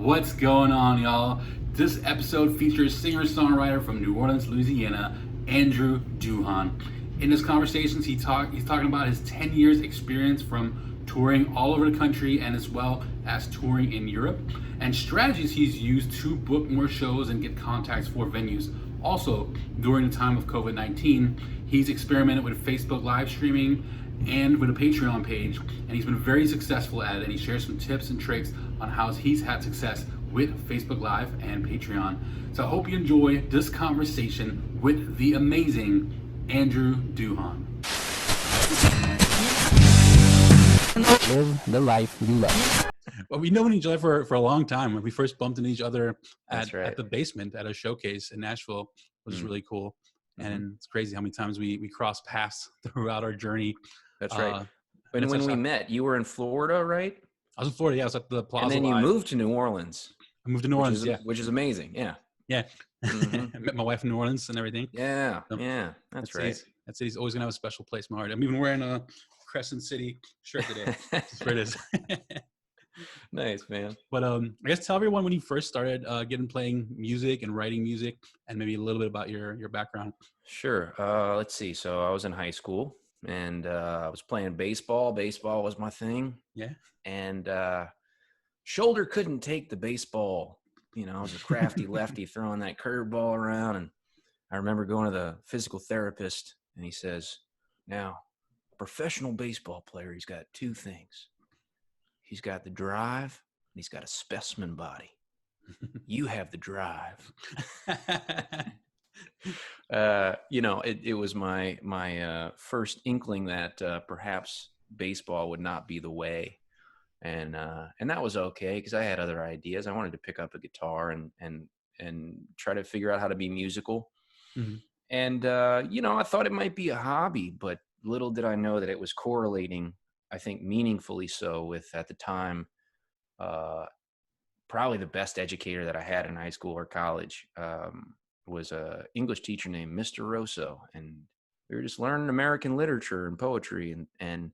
What's going on, y'all? This episode features singer-songwriter from New Orleans, Louisiana, Andrew Duhon. In his conversations, he's talking about his 10 years experience from touring all over the country and as well as touring in Europe, and strategies he's used to book more shows and get contacts for venues. Also, during the time of COVID-19, he's experimented with Facebook live streaming and with a Patreon page, and he's been very successful at it, and he shares some tips and tricks on how he's had success with Facebook Live and Patreon. So I hope you enjoy this conversation with the amazing Andrew Duhon. Live the life you love. Well, we know each other for a long time. When we first bumped into each other at the basement at a showcase in Nashville, which is really cool. And it's crazy how many times we crossed paths throughout our journey. That's right. When we met, you were in Florida, right? I was in Florida, yeah. I was at the Plaza. And then you moved to New Orleans. I moved to New Orleans, which is amazing, yeah. Yeah. I met my wife in New Orleans and everything. Yeah, so that's right. That city's always going to have a special place in my heart. I'm even wearing a Crescent City shirt today. That's where it is. Nice, man. But I guess tell everyone when you first started playing music and writing music, and maybe a little bit about your background. Sure. Let's see. So I was in high school, and I was playing baseball. Baseball was my thing. Yeah. And shoulder couldn't take the baseball. You know, I was a crafty lefty throwing that curveball around. And I remember going to the physical therapist, and he says, now, a professional baseball player, he's got two things. He's got the drive, and he's got a specimen body. You have the drive. It was my first inkling that perhaps baseball would not be the way. And that was okay, because I had other ideas. I wanted to pick up a guitar and try to figure out how to be musical. Mm-hmm. And, I thought it might be a hobby, but little did I know that it was correlating, I think meaningfully so, with, at the time, probably the best educator that I had in high school or college was a English teacher named Mr. Rosso. And we were just learning American literature and poetry. And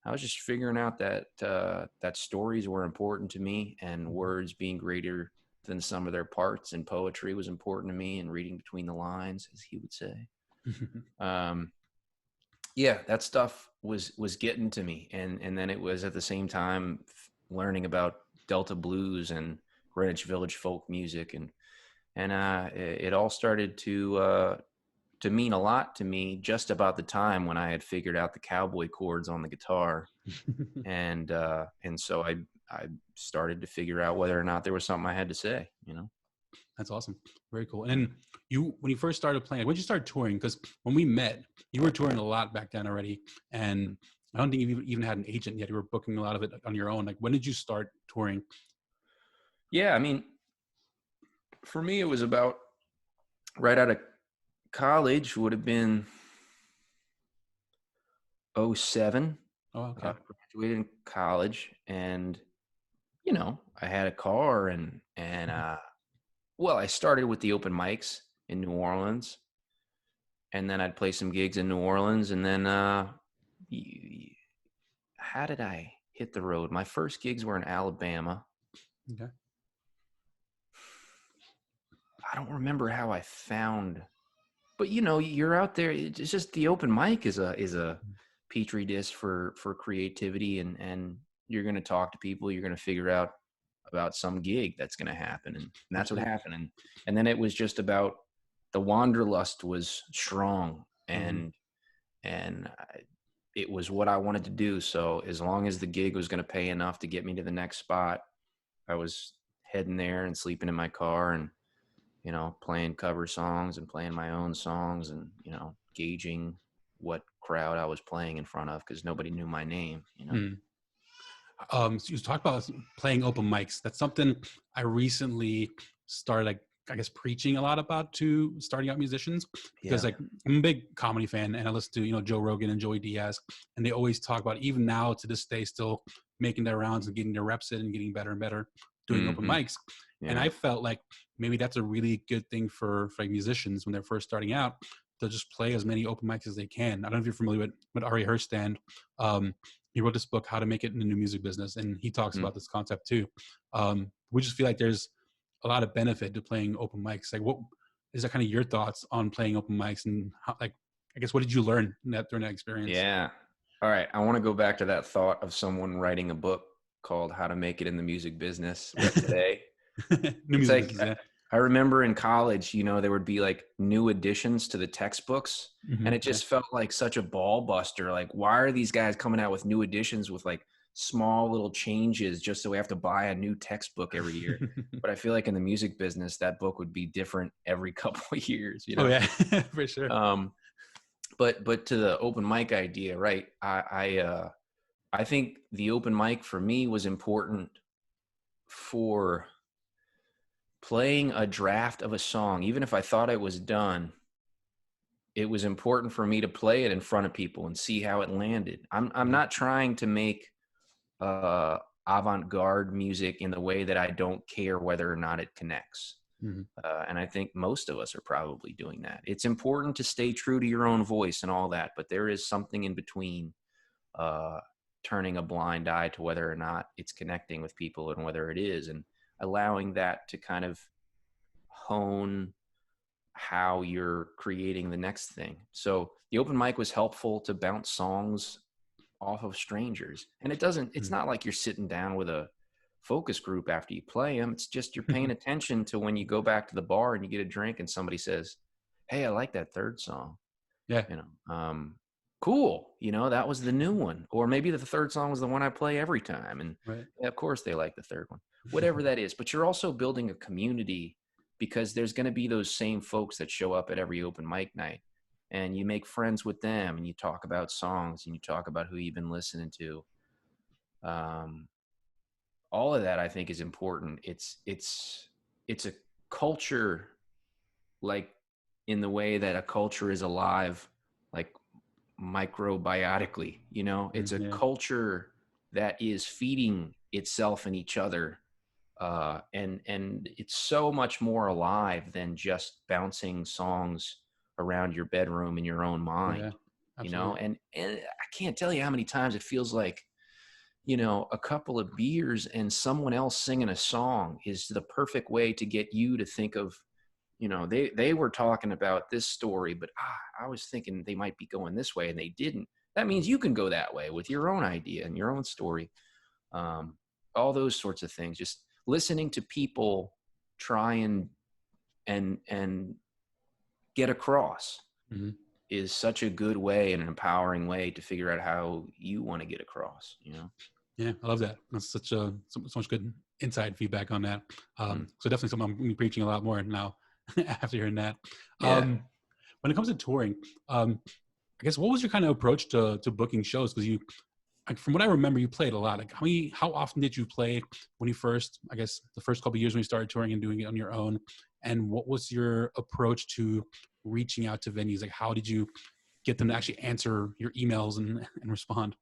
I was just figuring out that stories were important to me, and words being greater than some of their parts, and poetry was important to me, and reading between the lines, as he would say. That stuff was getting to me. And then it was at the same time learning about Delta blues and Greenwich Village folk music. And it all started to mean a lot to me just about the time when I had figured out the cowboy chords on the guitar. And so I started to figure out whether or not there was something I had to say, That's awesome. Very cool. And then when you first started playing, when did you start touring? Because when we met, you were touring a lot back then already. And I don't think you even had an agent yet. You were booking a lot of it on your own. Like, when did you start touring? Yeah, I mean, for me, it was about right out of college, would have been 2007. Oh, okay. Graduated in college, and I had a car, and I started with the open mics in New Orleans, and then I'd play some gigs in New Orleans, and then how did I hit the road? My first gigs were in Alabama. Okay. I don't remember how I found, but you're out there. It's just the open mic is a petri dish for creativity, and you're going to talk to people. You're going to figure out about some gig that's going to happen, and that's what happened. And then it was just about the wanderlust was strong, and it was what I wanted to do. So as long as the gig was going to pay enough to get me to the next spot, I was heading there and sleeping in my car, and playing cover songs and playing my own songs, and gauging what crowd I was playing in front of, because nobody knew my name. So you talked about playing open mics. That's something I recently started, I guess, preaching a lot about to starting out musicians, because I'm a big comedy fan, and I listen to Joe Rogan and Joey Diaz, and they always talk about, even now to this day, still making their rounds and getting their reps in and getting better and better doing open mics. And I felt like maybe that's a really good thing for musicians when they're first starting out, to just play as many open mics as they can. I don't know if you're familiar with Ari Herstand. he wrote this book, How to Make It in the New Music Business, and he talks Mm. about this concept too. We just feel like there's a lot of benefit to playing open mics. Like, what is that kind of your thoughts on playing open mics, and how, like, I guess, what did you learn during that experience? Yeah. All right. I want to go back to that thought of someone writing a book called How to Make It in the Music Business today. New It's music like, business, yeah. I remember in college, there would be like new additions to the textbooks, and it Yeah. just felt like such a ball buster. Like, why are these guys coming out with new editions with like small little changes just so we have to buy a new textbook every year? But I feel like in the music business, that book would be different every couple of years, Oh yeah, for sure. But to the open mic idea, right? I think the open mic for me was important for playing a draft of a song. Even if I thought it was done, it was important for me to play it in front of people and see how it landed. I'm not trying to make avant-garde music in the way that I don't care whether or not it connects. And I think most of us are probably doing that. It's important to stay true to your own voice and all that, but there is something in between turning a blind eye to whether or not it's connecting with people and whether it is, and allowing that to kind of hone how you're creating the next thing. So the open mic was helpful to bounce songs off of strangers. And it's not like you're sitting down with a focus group after you play them. It's just you're paying attention to when you go back to the bar and you get a drink and somebody says, "Hey, I like that third song." Yeah. Cool. That was the new one. Or maybe the third song was the one I play every time. And yeah, of course they like the third one, whatever that is. But you're also building a community, because there's going to be those same folks that show up at every open mic night, and you make friends with them and you talk about songs and you talk about who you've been listening to. All of that I think is important. It's a culture, like in the way that a culture is alive, like microbiotically, it's a culture that is feeding itself and each other. And it's so much more alive than just bouncing songs around your bedroom in your own mind, and I can't tell you how many times it feels like, a couple of beers and someone else singing a song is the perfect way to get you to think of, they were talking about this story, but I was thinking they might be going this way and they didn't. That means you can go that way with your own idea and your own story. All those sorts of things, just listening to people try and get across is such a good way and an empowering way to figure out how you want to get across, Yeah, I love that. That's so much good inside feedback on that. So definitely something I'm going to be preaching a lot more now after hearing that. When it comes to touring, I guess, what was your kind of approach to booking shows? Because from what I remember, you played a lot. Like, how often did you play when you first, I guess, the first couple of years when you started touring and doing it on your own? And what was your approach to reaching out to venues? Like, how did you get them to actually answer your emails and respond?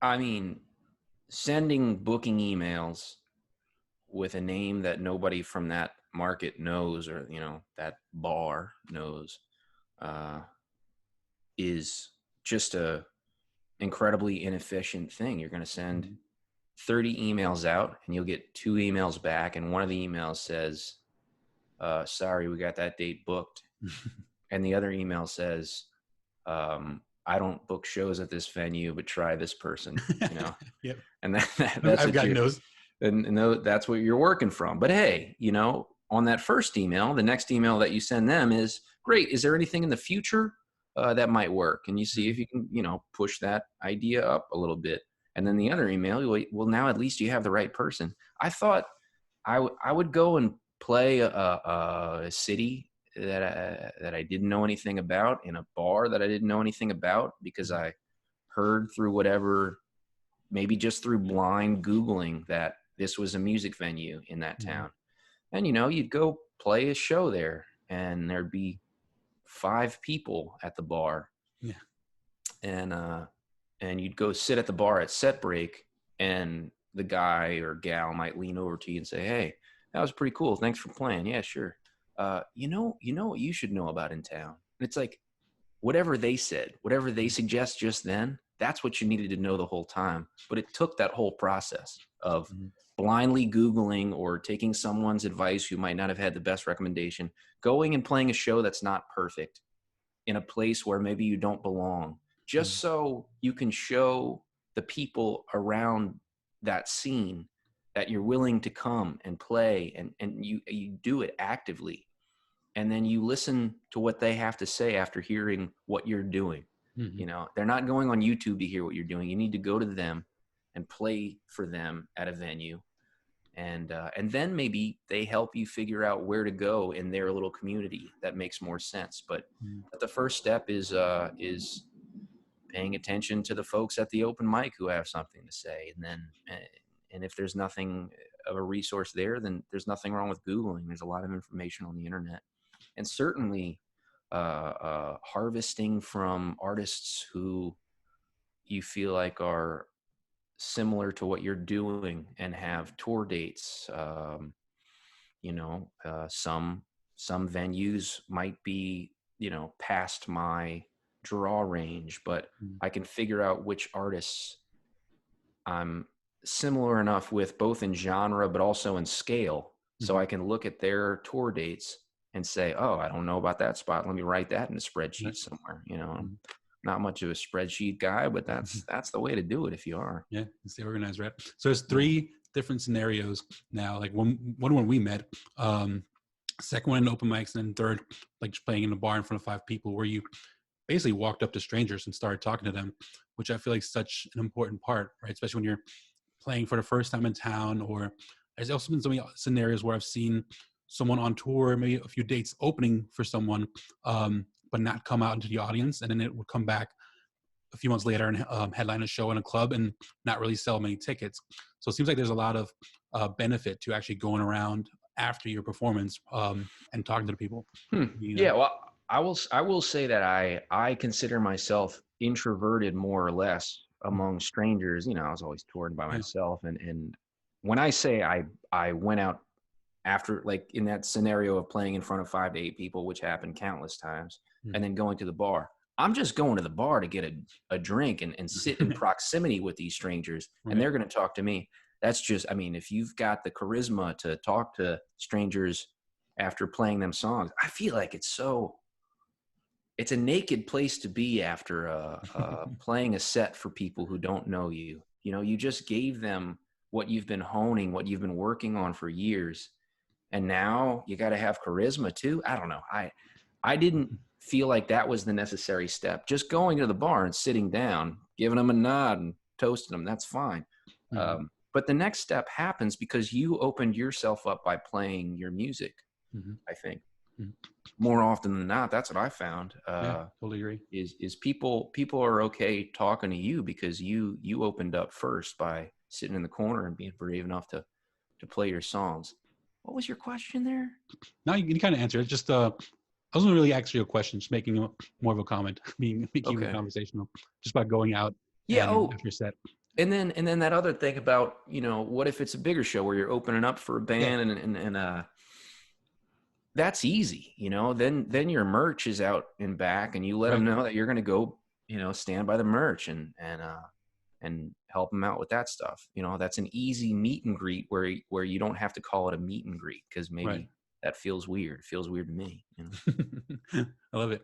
I mean, sending booking emails with a name that nobody from that market knows, or, that bar knows, is just a incredibly inefficient thing. You're going to send 30 emails out and you'll get 2 emails back. And one of the emails says, "Sorry, we got that date booked." And the other email says, "I don't book shows at this venue, but try this person," Yep. And that's I've gotten those. And that's what you're working from. But hey, on that first email, the next email that you send them is, "Great. Is there anything in the future that might work?" And you see if you can, push that idea up a little bit. And then the other email, well, now at least you have the right person. I thought I would go and play a city that I didn't know anything about, in a bar that I didn't know anything about, because I heard through whatever, maybe just through blind Googling, that this was a music venue in that town. And, you'd go play a show there and there'd be 5 people at the bar. Yeah. And you'd go sit at the bar at set break, and the guy or gal might lean over to you and say, "Hey, that was pretty cool. Thanks for playing." "Yeah, sure. You know what you should know about in town?" And it's like, whatever they said, whatever they suggest just then, that's what you needed to know the whole time. But it took that whole process of Mhm. blindly Googling or taking someone's advice who might not have had the best recommendation, going and playing a show that's not perfect in a place where maybe you don't belong, just Mhm. so you can show the people around that scene that you're willing to come and play, and you do it actively. And then you listen to what they have to say after hearing what you're doing. Mhm. You know, they're not going on YouTube to hear what you're doing. You need to go to them and play for them at a venue, and then maybe they help you figure out where to go in their little community that makes more sense. Mhm. But the first step is paying attention to the folks at the open mic who have something to say, and if there's nothing of a resource there, then there's nothing wrong with Googling. There's a lot of information on the internet, and certainly harvesting from artists who you feel like are similar to what you're doing and have tour dates. Some venues might be, past my draw range, but Mhm. I can figure out which artists I'm similar enough with, both in genre but also in scale, so Mhm. I can look at their tour dates and say, oh, I don't know about that spot, let me write that in a spreadsheet Right. somewhere. I'm Mhm. not much of a spreadsheet guy, but that's the way to do it if you are. Yeah, stay organized, right? So there's Yeah. 3 different scenarios now. Like one when we met, second one in open mics, and then third, like just playing in a bar in front of 5 people, where you basically walked up to strangers and started talking to them, which I feel like is such an important part, right? Especially when you're playing for the first time in town, or there's also been so many scenarios where I've seen someone on tour, maybe a few dates opening for someone, but not come out into the audience, and then it would come back a few months later and headline a show in a club and not really sell many tickets. So it seems like there's a lot of benefit to actually going around after your performance and talking to the people. You know? Yeah, well, I will say that I consider myself introverted more or less Mhm. among strangers. I was always touring by Yeah. myself, and when I say I went out after, like in that scenario of playing in front of 5 to 8 people, which happened countless times, and Mhm. then going to the bar. I'm just going to the bar to get a drink and sit in proximity with these strangers, and Right. they're going to talk to me. That's just, I mean, if you've got the charisma to talk to strangers after playing them songs, I feel like it's a naked place to be after playing a set for people who don't know you. You just gave them what you've been honing, what you've been working on for years, and now you got to have charisma too. I don't know. I didn't feel like that was the necessary step. Just going to the bar and sitting down, giving them a nod and toasting them, that's fine. Mhm. But the next step happens because you opened yourself up by playing your music. Mhm. I think Mhm. more often than not, that's what I found. Yeah, totally agree. Is people are okay talking to you because you opened up first by sitting in the corner and being brave enough to play your songs. What was your question there? Now you can kind of answer it. Just I wasn't really asking you a question, just making more of a comment, keeping it Okay. conversational, just by going out Yeah. and Oh, after a set. and then that other thing about, what if it's a bigger show where you're opening up for a Yeah. band, and that's easy. Then your merch is out and back, and you let them Right. know that you're going to go, stand by the merch and help them out with that stuff. That's an easy meet and greet where you don't have to call it a meet and greet, because Right. maybe that feels weird. It feels weird to me. I love it.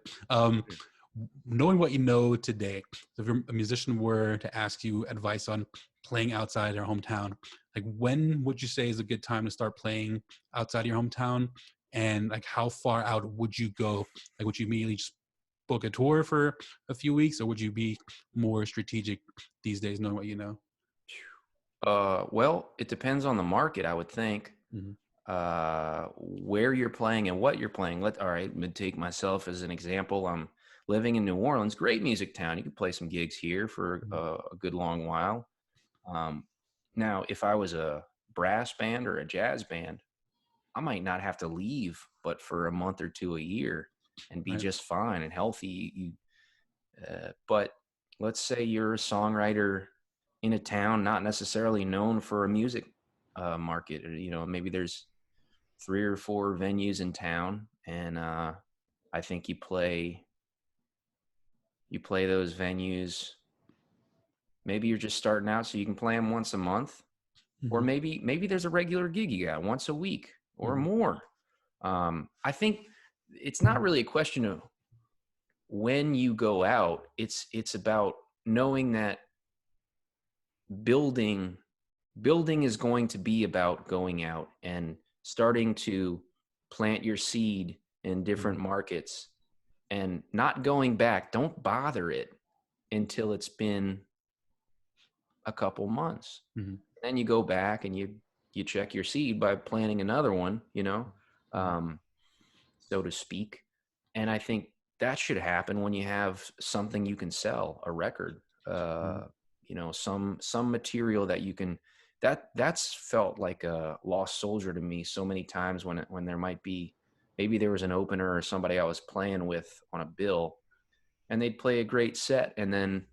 Knowing what you know today, so if a musician were to ask you advice on playing outside their hometown, like when would you say is a good time to start playing outside your hometown? And like how far out would you go? Like would you immediately just book a tour for a few weeks, or would you be more strategic these days, knowing what you know? Well, it depends on the market, I would think. Mm-hmm. Where you're playing and what you're playing. All right, let me take myself as an example. I'm living in New Orleans, great music town. You can play some gigs here for a good long while. Um, Now, if I was a brass band or a jazz band, I might not have to leave, but for a month or two a year, and be Right. just fine and healthy. But let's say you're a songwriter in a town not necessarily known for a music market, or maybe there's 3 or 4 venues in town, and I think you play those venues Maybe you're just starting out, so you can play them once a month, or maybe there's a regular gig you got once a week or more. I think it's not really a question of when you go out. It's about knowing that building is going to be about going out and starting to plant your seed in different markets and not going back. Don't bother it until it's been a couple months. Then you go back and you check your seed by planting another one, so to speak. And I think that should happen when you have something you can sell, a record, some material that you can. That's felt like a lost soldier to me so many times when there might be, maybe there was an opener or somebody I was playing with on a bill, and they'd play a great set, and then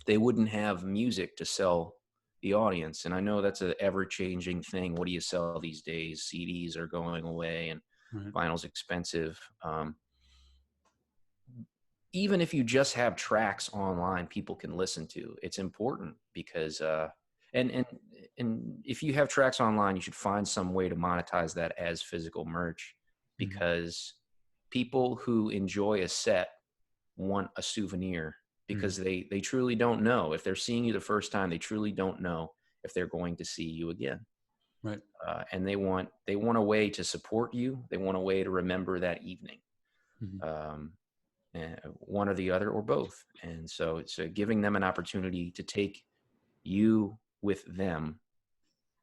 they wouldn't have music to sell the audience. And I know that's an ever-changing thing. What do you sell these days? CDs are going away, and vinyl's expensive. Even if you just have tracks online people can listen to, it's important because and if you have tracks online, you should find some way to monetize that as physical merch, because people who enjoy a set want a souvenir, because they truly don't know. If they're seeing you the first time, they truly don't know if they're going to see you again. Right. And they want a way to support you. They want a way to remember that evening. One or the other or both. And so it's giving them an opportunity to take you with them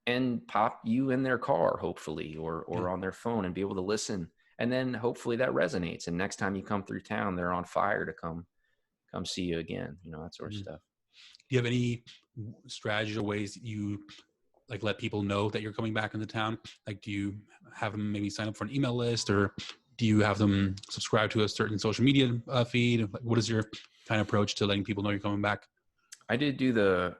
and pop you in their car, hopefully, or on their phone, and be able to listen. And then hopefully that resonates. And next time you come through town, they're on fire to come see you again, that sort of stuff. Do you have any strategies or ways that you let people know that you're coming back into town? Do you have them maybe sign up for an email list, or do you have them subscribe to a certain social media feed? What is your kind of approach to letting people know you're coming back? I did do the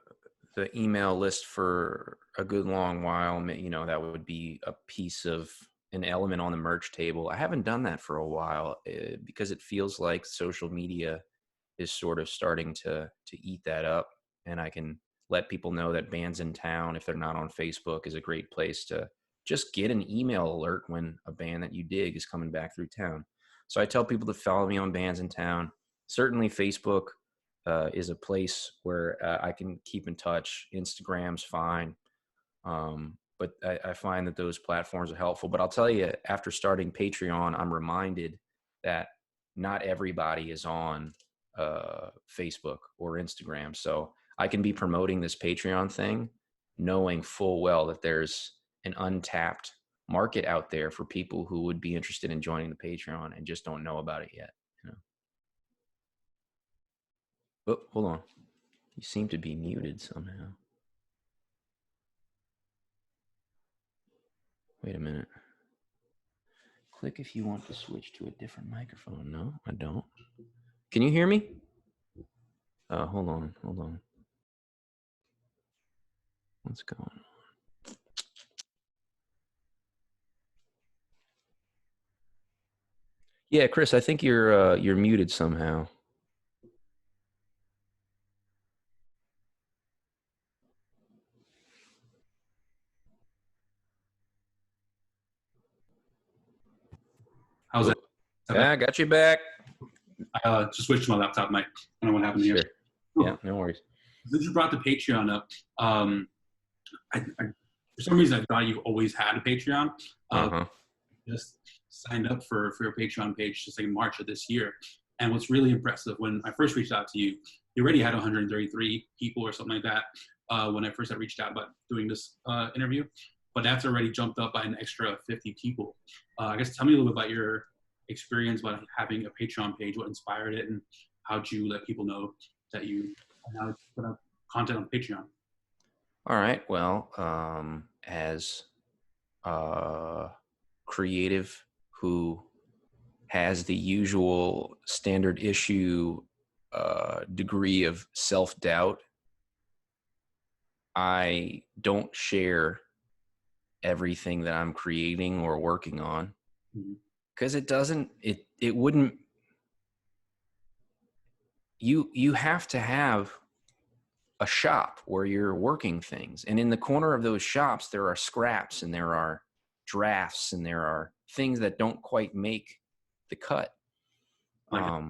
email list for a good long while. That would be a piece of an element on the merch table. I haven't done that for a while because it feels like social media is sort of starting to eat that up. And I can let people know that bands in town, if they're not on Facebook, is a great place to just get an email alert when a band that you dig is coming back through town. So I tell people to follow me on bands in town. Certainly Facebook is a place where I can keep in touch. Instagram's fine. But I find that those platforms are helpful. But I'll tell you, after starting Patreon, I'm reminded that not everybody is on Facebook or Instagram. So I can be promoting this Patreon thing, knowing full well that there's an untapped market out there for people who would be interested in joining the Patreon and just don't know about it yet. Oh, hold on. You seem to be muted somehow. Wait a minute. Click if you want to switch to a different microphone. No, I don't. Can you hear me? Hold on. What's going on? Yeah, Chris, I think you're muted somehow. How's that? Yeah, I got you back. I just switched to my laptop, Mike. I don't know what happened here. Yeah, no worries. Since you brought the Patreon up, I, for some reason I thought you've always had a Patreon. Just signed up for your Patreon page just in March of this year. And what's really impressive, when I first reached out to you, you already had 133 people or something like that when I first had reached out about doing this interview. But that's already jumped up by an extra 50 people. I guess tell me a little bit about your experience about having a Patreon page, what inspired it, and how'd you let people know that you now put up content on Patreon? All right. Well, as a creative who has the usual standard issue degree of self-doubt, I don't share everything that I'm creating or working on, because it wouldn't, you have to have a shop where you're working things. And in the corner of those shops, there are scraps and there are drafts and there are things that don't quite make the cut. Like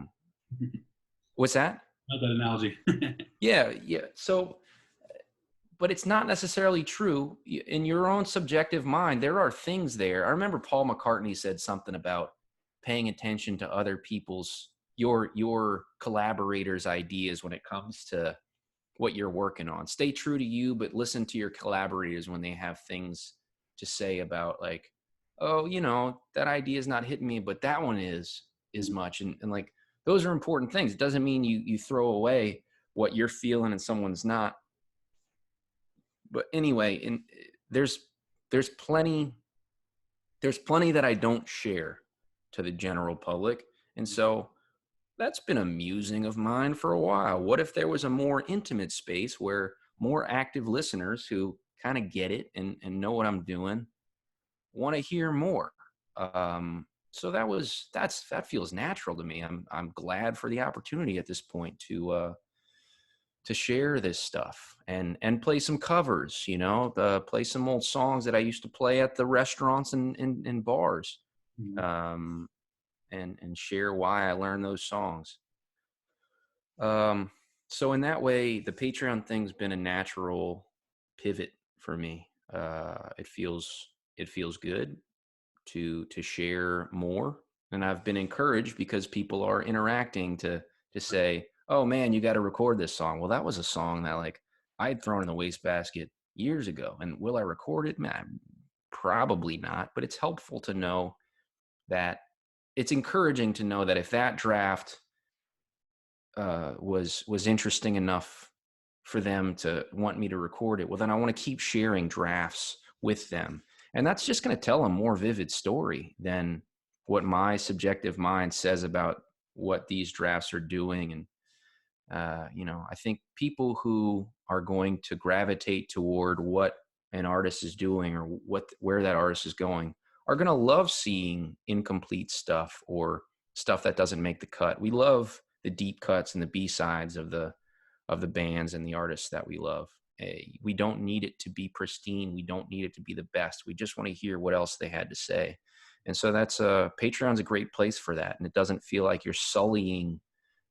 What's that? that analogy. Yeah. Yeah. So, but it's not necessarily true. In your own subjective mind, there are things there. I remember Paul McCartney said something about paying attention to other people's, your collaborators' ideas when it comes to what you're working on. Stay true to you, but listen to your collaborators when they have things to say about, like, oh, that idea is not hitting me, but that one is much. And like, those are important things. It doesn't mean you throw away what you're feeling and someone's not. But anyway, there's plenty that I don't share to the general public. And so that's been a musing of mine for a while. What if there was a more intimate space where more active listeners who kind of get it and know what I'm doing want to hear more? So that feels natural to me. I'm glad for the opportunity at this point to share this stuff and play some covers, play some old songs that I used to play at the restaurants and bars. And share why I learned those songs. So in that way, the Patreon thing's been a natural pivot for me. It feels good to share more, and I've been encouraged because people are interacting to say, "Oh man, you got to record this song." Well, that was a song that like I had thrown in the wastebasket years ago, and will I record it? Man, probably not. But it's helpful to know that. It's encouraging to know that if that draft was interesting enough for them to want me to record it, well, then I want to keep sharing drafts with them. And that's just going to tell a more vivid story than what my subjective mind says about what these drafts are doing. And, I think people who are going to gravitate toward what an artist is doing or where that artist is going are going to love seeing incomplete stuff or stuff that doesn't make the cut. We love the deep cuts and the B-sides of the bands and the artists that we love. We don't need it to be pristine. We don't need it to be the best. We just want to hear what else they had to say. And so that's Patreon's a great place for that. And it doesn't feel like you're sullying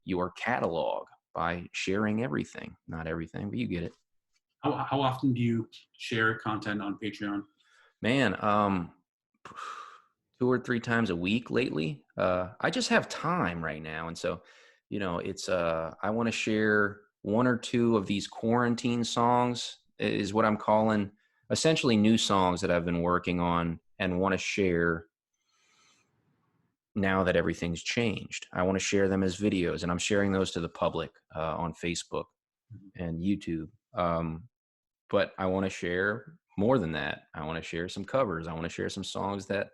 your catalog by sharing everything. Not everything, but you get it. How often do you share content on Patreon? Man, 2 or 3 times a week lately. I just have time right now. And so, it's, I want to share 1 or 2 of these quarantine songs is what I'm calling, essentially new songs that I've been working on and want to share now that everything's changed. I want to share them as videos, and I'm sharing those to the public on Facebook and YouTube. But I want to share more than that. I want to share some covers. I want to share some songs that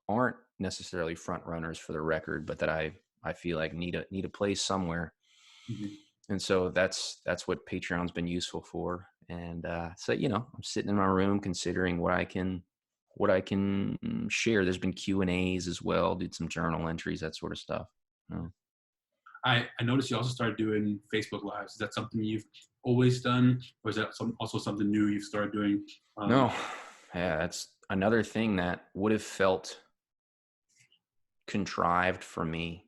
aren't necessarily front runners for the record, but that I feel like need a place somewhere. Mm-hmm. And so that's what Patreon's been useful for. And so I'm sitting in my room considering what I can share. There's been Q&As as well, did some journal entries, that sort of stuff. I noticed you also started doing Facebook Lives. Is that something you've always done, or is that also something new you've started doing? No. Yeah, that's another thing that would have felt contrived for me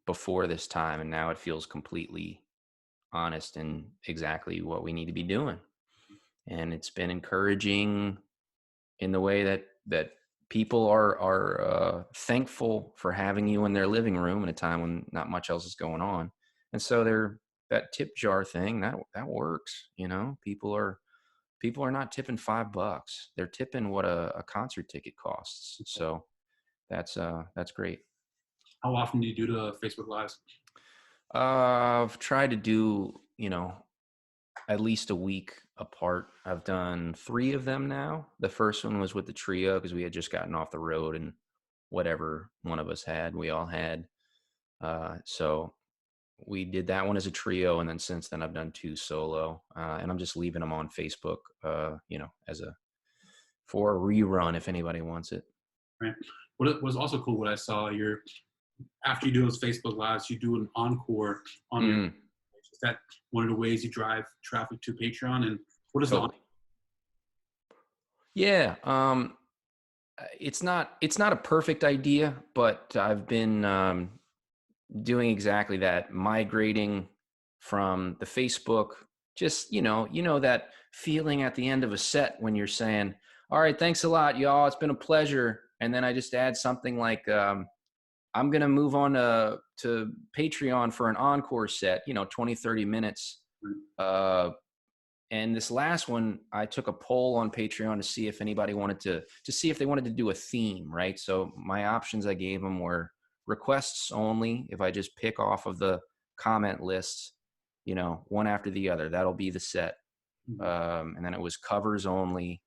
before this time, and now it feels completely honest and exactly what we need to be doing. And it's been encouraging in the way that people are thankful for having you in their living room in a time when not much else is going on. And so that tip jar thing that works. People are not tipping $5. They're tipping what a concert ticket costs. So that's great. How often do you do the Facebook Lives? I've tried to do, at least a week apart. I've done 3 of them now. The first one was with the trio because we had just gotten off the road, and whatever one of us had, we all had. So we did that one as a trio, and then since then I've done 2 solo, and I'm just leaving them on Facebook, for a rerun if anybody wants it. Right. What was also cool, what I saw, after you do those Facebook Lives, you do an encore on your. that one of the ways you drive traffic to Patreon? And what is Totally. Yeah. It's not a perfect idea, but I've been doing exactly that, migrating from the Facebook, just, that feeling at the end of a set when you're saying, all right, thanks a lot, y'all. It's been a pleasure. And then I just add something like, I'm going to move on to Patreon for an encore set, 20, 30 minutes. And this last one, I took a poll on Patreon to see if anybody wanted to see if they wanted to do a theme, right? So my options I gave them were requests only. If I just pick off of the comment list, one after the other, that'll be the set. And then it was covers only,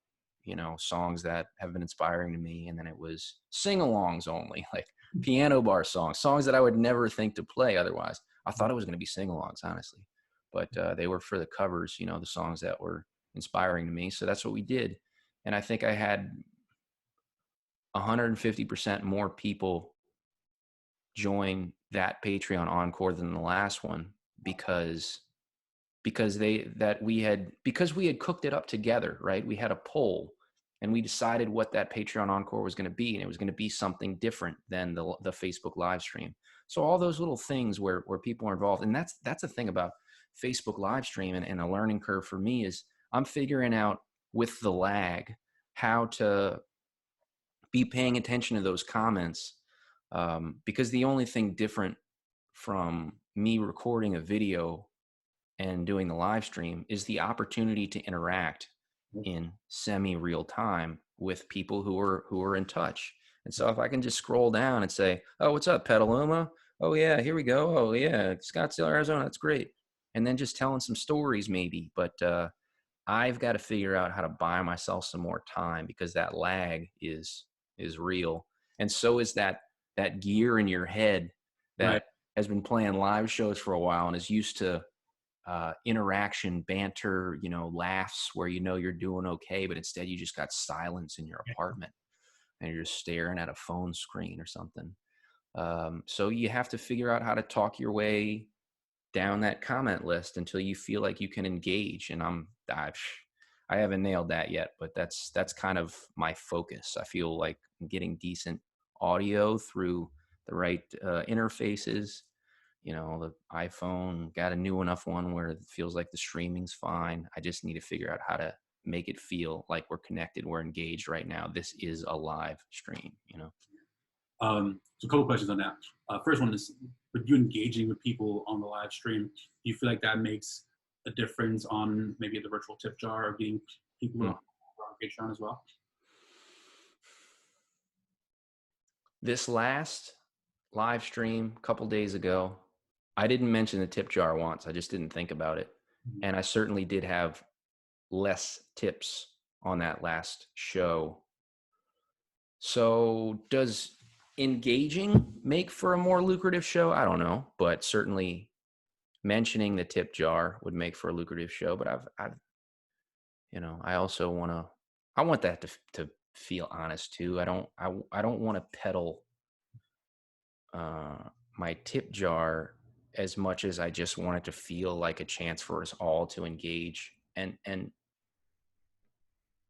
songs that have been inspiring to me. And then it was sing-alongs only, like piano bar songs that I would never think to play otherwise. I thought it was going to be sing-alongs, honestly. But they were for the covers, the songs that were inspiring to me. So that's what we did. And I think I had 150% more people join that Patreon encore than the last one because we had cooked it up together, right? We had a poll and we decided what that Patreon encore was going to be. And it was going to be something different than the Facebook live stream. So all those little things where people are involved. And that's the thing about Facebook live stream and a learning curve for me is I'm figuring out with the lag how to be paying attention to those comments, because the only thing different from me recording a video and doing the live stream is the opportunity to interact in semi-real time with people who are in touch. And so if I can just scroll down and say, oh, what's up, Petaluma? Oh yeah, here we go. Oh yeah, Scottsdale, Arizona, that's great. And then just telling some stories maybe, but I've got to figure out how to buy myself some more time because that lag is real. And so is that gear in your head that has been playing live shows for a while and is used to interaction, banter, laughs where you're doing okay, but instead you just got silence in your apartment and you're just staring at a phone screen or something. So you have to figure out how to talk your way down that comment list until you feel like you can engage. And I haven't nailed that yet, but that's kind of my focus. I feel like I'm getting decent audio through the right interfaces. The iPhone got a new enough one where it feels like the streaming's fine. I just need to figure out how to make it feel like we're connected, we're engaged right now. This is a live stream, So a couple questions on that. First one is, with you engaging with people on the live stream, do you feel like that makes a difference on maybe the virtual tip jar or getting people on Patreon as well? This last live stream a couple days ago, I didn't mention the tip jar once. I just didn't think about it. And I certainly did have less tips on that last show. So does engaging make for a more lucrative show? I don't know, but certainly mentioning the tip jar would make for a lucrative show. But I've I also I want that to feel honest too. I don't want to peddle my tip jar as much as I just want it to feel like a chance for us all to engage. And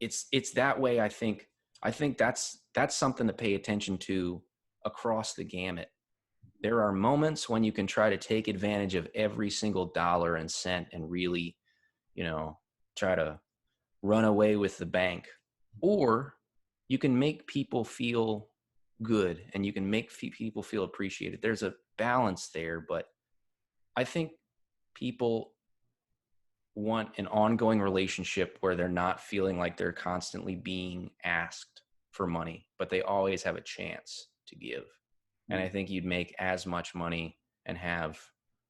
it's that way. I think that's something to pay attention to across the gamut. There are moments when you can try to take advantage of every single dollar and cent and really, try to run away with the bank, or you can make people feel good and you can make people feel appreciated. There's a balance there, but I think people want an ongoing relationship where they're not feeling like they're constantly being asked for money, but they always have a chance to give. And I think you'd make as much money and have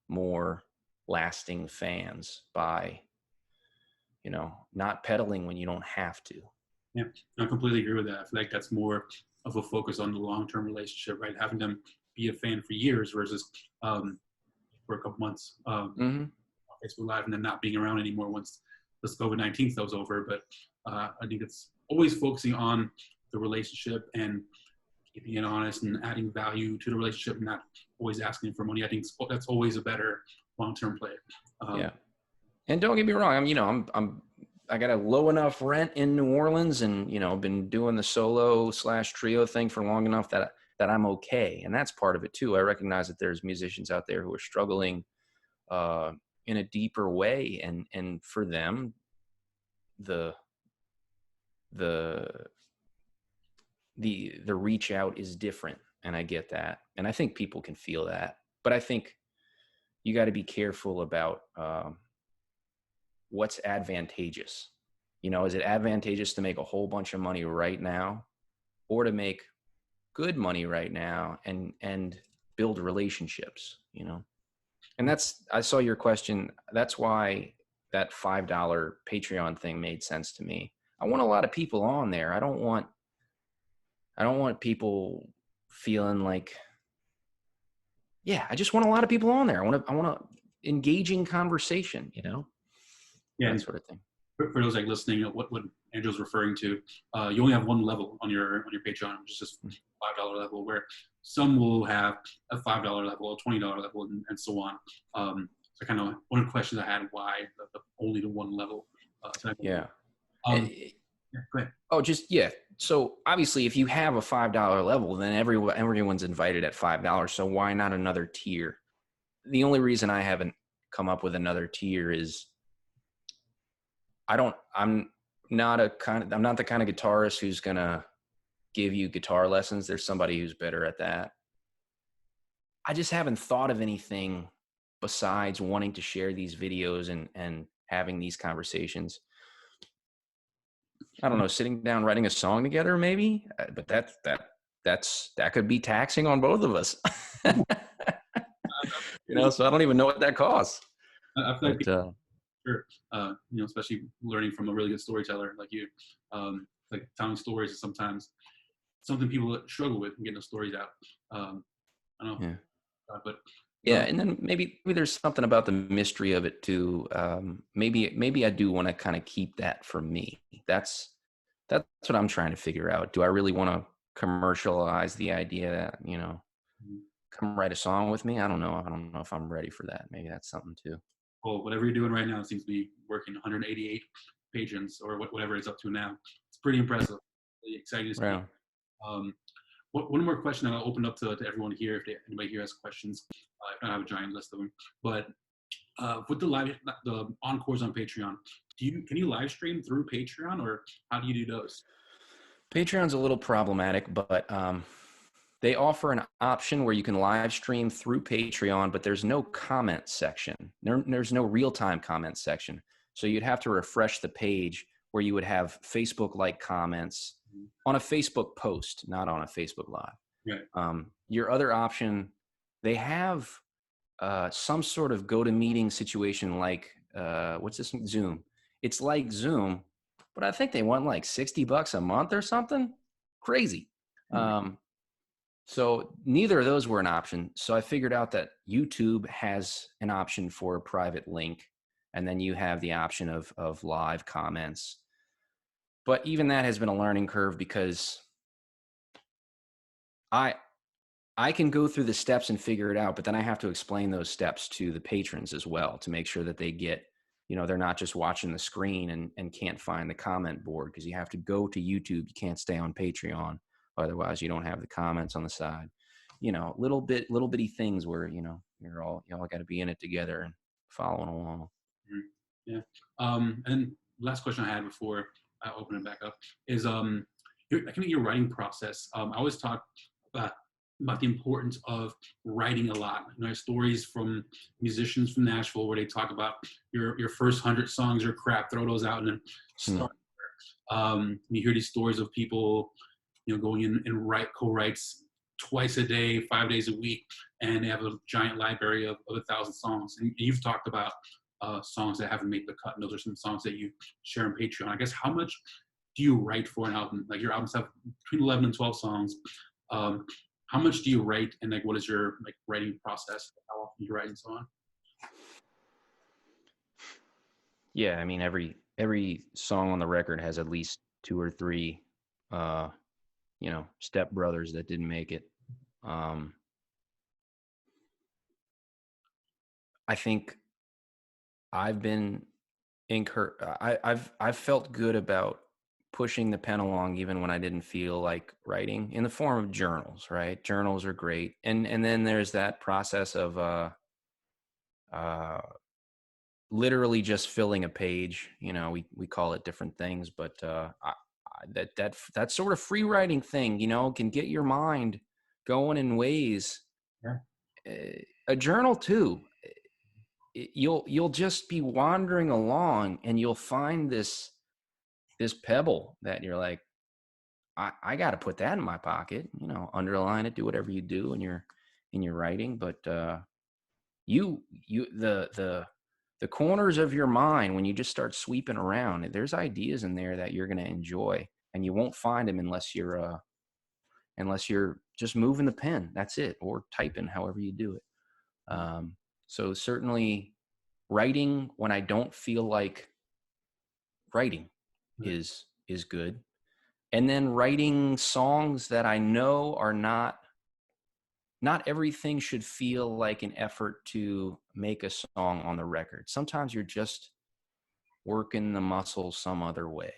more lasting fans by, not peddling when you don't have to. Yeah, I completely agree with that. I feel like that's more of a focus on the long-term relationship, right? Having them be a fan for years versus for a couple months on Facebook Live and then not being around anymore once this COVID-19 stuff's over. But I think it's always focusing on the relationship and keeping it honest and adding value to the relationship and not always asking for money. I think that's always a better long-term play. Yeah. And don't get me wrong. I got a low enough rent in New Orleans, and been doing the solo / trio thing for long enough that I'm okay. And that's part of it too. I recognize that there's musicians out there who are struggling in a deeper way, and for them, the reach out is different, and I get that, and I think people can feel that. But I think you got to be careful about what's advantageous. Is it advantageous to make a whole bunch of money right now, or to make good money right now and build relationships? And I saw your question. That's why that $5 Patreon thing made sense to me. I want a lot of people on there. I don't want people feeling like, I just want a lot of people on there. I want to engaging conversation, Yeah, that sort of thing. For those listening, what Andrew's referring to, you only have one level on your Patreon, which is just $5 level, where some will have a $5 level, a $20 level, and so on. So kind of one of the questions I had, why only the one level? Yeah. Yeah, go ahead. Oh, so obviously, if you have a $5 level, then everyone's invited at $5. So why not another tier? The only reason I haven't come up with another tier is I'm not the kind of guitarist who's gonna give you guitar lessons. There's somebody who's better at that. I just haven't thought of anything besides wanting to share these videos and having these conversations. I don't know, sitting down, writing a song together, maybe, but that could be taxing on both of us. So I don't even know what that costs. I feel like sure, especially learning from a really good storyteller like you, telling stories is sometimes something people struggle with, getting the stories out. I don't know, but yeah, and then maybe there's something about the mystery of it too. Maybe I do want to kind of keep that for me. That's what I'm trying to figure out. Do I really want to commercialize the idea that come write a song with me? I don't know if I'm ready for that. Maybe that's something too. Well, whatever you're doing right now seems to be working. 188 patrons or whatever it's up to now. It's pretty impressive. Really exciting to see. Right. One more question I'll open up to everyone here if anybody here has questions. If not, I have a giant list of them. But with the encores on Patreon, can you live stream through Patreon, or how do you do those? Patreon's a little problematic, but they offer an option where you can live stream through Patreon, but there's no comment section. There's no real-time comment section. So you'd have to refresh the page where you would have Facebook-like comments on a Facebook post, not on a Facebook Live. Right. Your other option, they have some sort of go-to-meeting situation like, what's this, Zoom. It's like Zoom, but I think they want like $60 a month or something. Crazy. So neither of those were an option. So I figured out that YouTube has an option for a private link, and then you have the option of live comments. But even that has been a learning curve, because I can go through the steps and figure it out, but then I have to explain those steps to the patrons as well to make sure that they get, they're not just watching the screen and can't find the comment board, because you have to go to YouTube. You can't stay on Patreon. Otherwise you don't have the comments on the side, little bitty things where, y'all got to be in it together and following along. Yeah. And last question I had before I open it back up is, your writing process. I always talk about the importance of writing a lot. There's stories from musicians from Nashville where they talk about your first 100 songs are crap, throw those out and then start. You hear these stories of people, going in and co-writes twice a day, 5 days a week, and they have a giant library of 1,000 songs. And you've talked about songs that haven't made the cut, and those are some songs that you share on Patreon. I guess, how much do you write for an album? Like, your albums have between 11 and 12 songs. How much do you write, and what is your writing process? How often you write and so on? Yeah, I mean, every song on the record has at least 2 or 3 step brothers that didn't make it. I think I've been I've felt good about pushing the pen along even when I didn't feel like writing, in the form of journals, right? Journals are great. And then there's that process of uh literally just filling a page. You know, we call it different things, but that sort of free writing thing, you know, can get your mind going in ways. Yeah. A journal too. You'll just be wandering along and you'll find this pebble that you're like, I got to put that in my pocket, you know, underline it, do whatever you do in your writing. But you the corners of your mind, when you just start sweeping around, there's ideas in there that you're going to enjoy, and you won't find them unless you're just moving the pen. That's it, or typing, however you do it. So certainly, writing when I don't feel like writing is good. And then writing songs that I know are not everything should feel like an effort to make a song on the record. Sometimes you're just working the muscle some other way.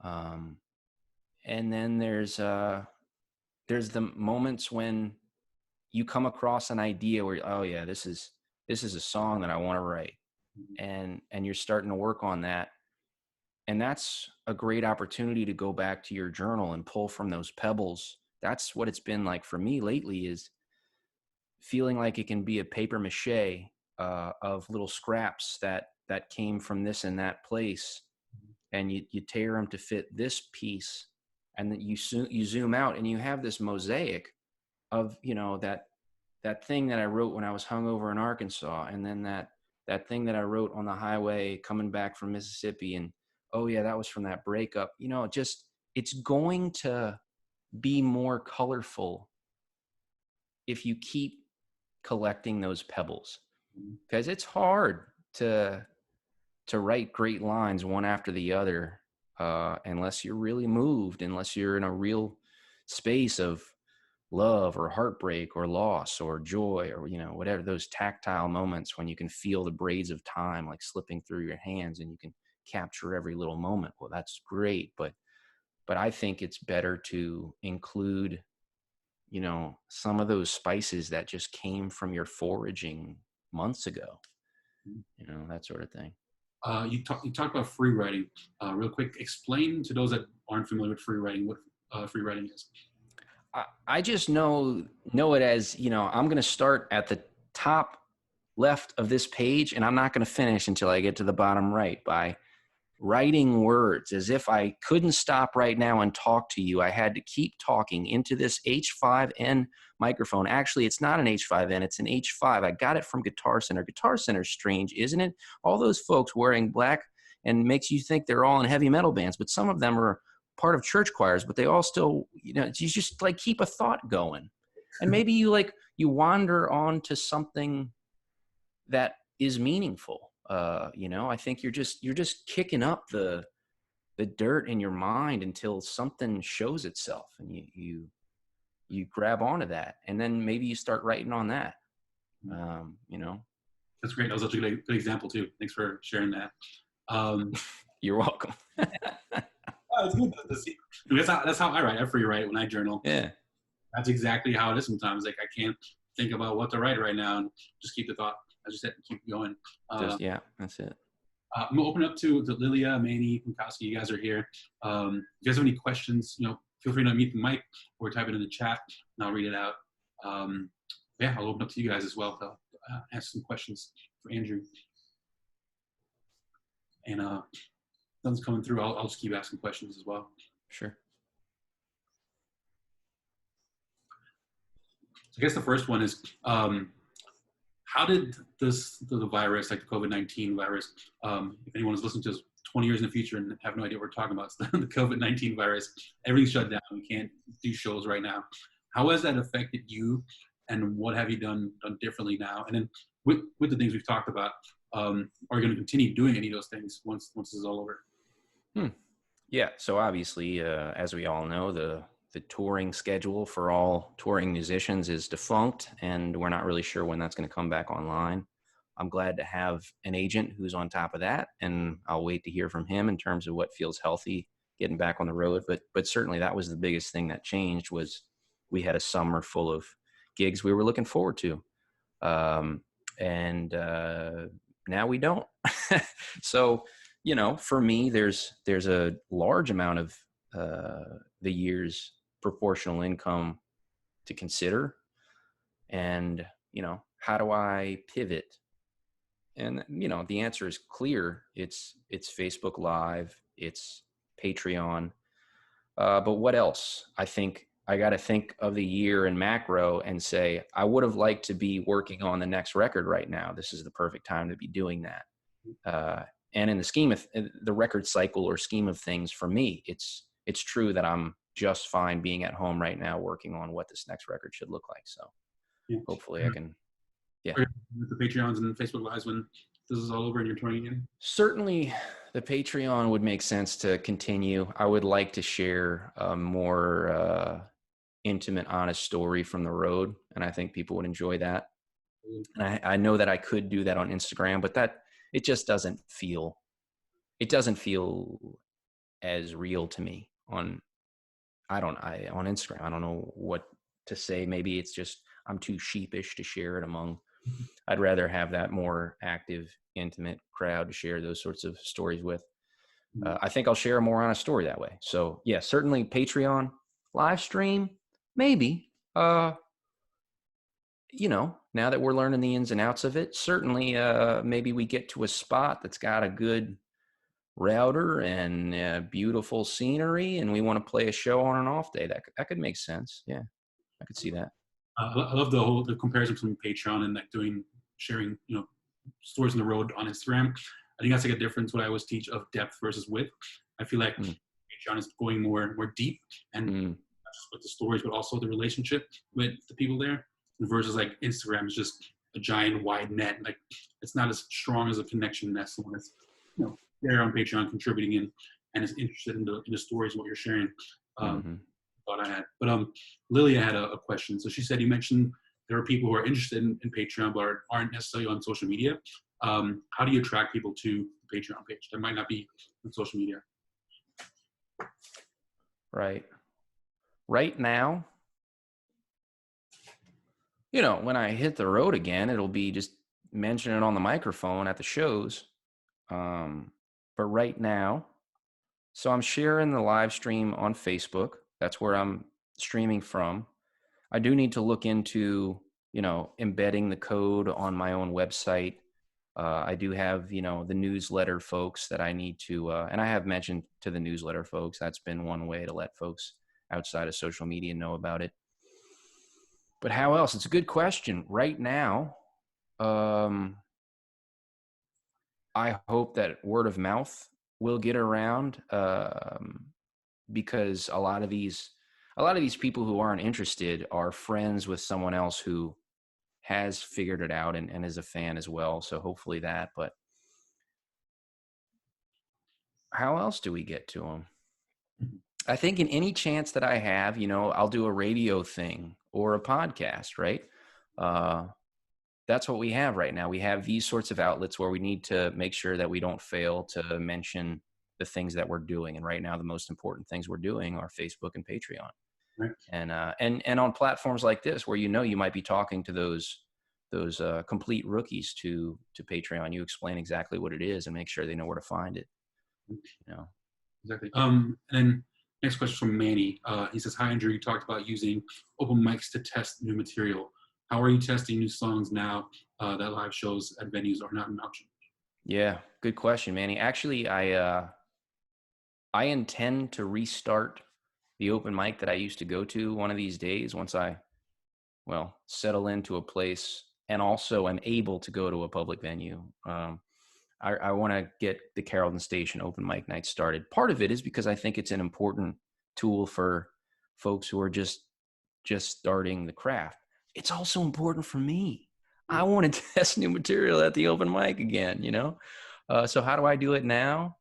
And then there's the moments when you come across an idea where, oh yeah, this is a song that I want to write, and you're starting to work on that. And that's a great opportunity to go back to your journal and pull from those pebbles. That's what it's been like for me lately, is feeling like it can be a paper mache of little scraps that came from this and that place. And you tear them to fit this piece. And then you zoom out and you have this mosaic of, you know, that thing that I wrote when I was hungover in Arkansas. And then that thing that I wrote on the highway coming back from Mississippi. And, oh yeah, that was from that breakup. You know, it's going to be more colorful if you keep collecting those pebbles, because it's hard to write great lines one after the other, unless you're really moved, unless you're in a real space of love or heartbreak or loss or joy, or, you know, whatever, those tactile moments when you can feel the braids of time like slipping through your hands and you can capture every little moment. Well, that's great, but I think it's better to include, you know, some of those spices that just came from your foraging months ago, you know, that sort of thing. You talked about free writing. Real quick, explain to those that aren't familiar with free writing what free writing is. I just know it as, you know, I'm going to start at the top left of this page and I'm not going to finish until I get to the bottom right, by writing words as if I couldn't stop right now and talk to you. I had to keep talking into this H5N microphone. Actually, it's not an H5N, it's an H5. I got it from Guitar Center. Guitar Center's strange, isn't it? All those folks wearing black, and makes you think they're all in heavy metal bands, but some of them are part of church choirs, but they all still, you know, you just like keep a thought going. And maybe you wander on to something that is meaningful. You know, I think you're just kicking up the dirt in your mind until something shows itself, and you grab onto that, and then maybe you start writing on that. You know, That's great. That was such a good example too. Thanks for sharing that. You're welcome. It's good to see. That's how I write. I free write when I journal. Yeah, That's exactly how it is sometimes. Like, I can't think about what to write right now, and just keep the thought. I just have to keep going. yeah, that's it. I'm gonna open up to Lilia, Manny, Punkowski. You guys are here. If you guys have any questions, you know, feel free to unmute the mic or type it in the chat, and I'll read it out. Yeah, I'll open up to you guys as well to ask some questions for Andrew. And nothing's coming through. I'll just keep asking questions as well. Sure. So I guess the first one is, how did the virus, like the COVID-19 virus, if anyone is listening to us 20 years in the future and have no idea what we're talking about, it's the COVID-19 virus, everything's shut down. We can't do shows right now. How has that affected you, and what have you done differently now? And then with the things we've talked about, are you going to continue doing any of those things once this is all over? Yeah. So obviously, as we all know, the touring schedule for all touring musicians is defunct, and we're not really sure when that's going to come back online. I'm glad to have an agent who's on top of that, and I'll wait to hear from him in terms of what feels healthy getting back on the road. But certainly that was the biggest thing that changed, was we had a summer full of gigs we were looking forward to. And now we don't. So, for me, there's a large amount of the year's proportional income to consider. And, how do I pivot? And, the answer is clear. It's Facebook Live, it's Patreon. But what else? I think I got to think of the year in macro and say, I would have liked to be working on the next record right now. This is the perfect time to be doing that. And in the scheme of the record cycle or scheme of things, for me, it's true that I'm just fine being at home right now working on what this next record should look like. So hopefully I can, With the Patreons and Facebook Lives when this is all over and you're touring again? Certainly the Patreon would make sense to continue. I would like to share a more intimate, honest story from the road, and I think people would enjoy that. And I know that I could do that on Instagram, but that it just doesn't feel as real to me on Instagram. I don't know what to say. Maybe it's just I'm too sheepish to share it among. I'd rather have that more active, intimate crowd to share those sorts of stories with. I think I'll share a more honest story that way. So yeah, certainly Patreon, live stream, maybe. Now that we're learning the ins and outs of it, certainly maybe we get to a spot that's got a good router and beautiful scenery, and we want to play a show on an off day. That could make sense. Yeah, I could see that. I love the comparison between Patreon and sharing stories on the road on Instagram. I think that's like a difference what I always teach of depth versus width. I feel like Patreon is going more deep and not just with the stories, but also the relationship with the people there, versus like Instagram is just a giant wide net. Like it's not as strong as a connection as someone that's there on Patreon contributing and is interested in the stories what you're sharing. Thought I had, but Lilia had a question. So she said, you mentioned there are people who are interested in Patreon but aren't necessarily on social media. How do you attract people to the Patreon page that might not be on social media? Right now, when I hit the road again, it'll be just mention it on the microphone at the shows. But right now, so I'm sharing the live stream on Facebook. That's where I'm streaming from. I do need to look into, embedding the code on my own website. I do have, the newsletter folks that I need to, and I have mentioned to the newsletter folks, that's been one way to let folks outside of social media know about it. But how else? It's a good question. Right now, I hope that word of mouth will get around, because a lot of these people who aren't interested are friends with someone else who has figured it out and is a fan as well. So hopefully that, but how else do we get to them? I think in any chance that I have, I'll do a radio thing or a podcast, right? That's what we have right now. We have these sorts of outlets where we need to make sure that we don't fail to mention the things that we're doing. And right now, the most important things we're doing are Facebook and Patreon. Right. And on platforms like this, where you might be talking to those complete rookies to Patreon, you explain exactly what it is and make sure they know where to find it. Exactly. And then next question from Manny. He says, "Hi Andrew, you talked about using open mics to test new material. How are you testing new songs now that live shows at venues are not an option?" Yeah, good question, Manny. Actually, I intend to restart the open mic that I used to go to one of these days once I, settle into a place and also am able to go to a public venue. I want to get the Carrollton Station open mic night started. Part of it is because I think it's an important tool for folks who are just starting the craft. It's also important for me. I want to test new material at the open mic again, So how do I do it now?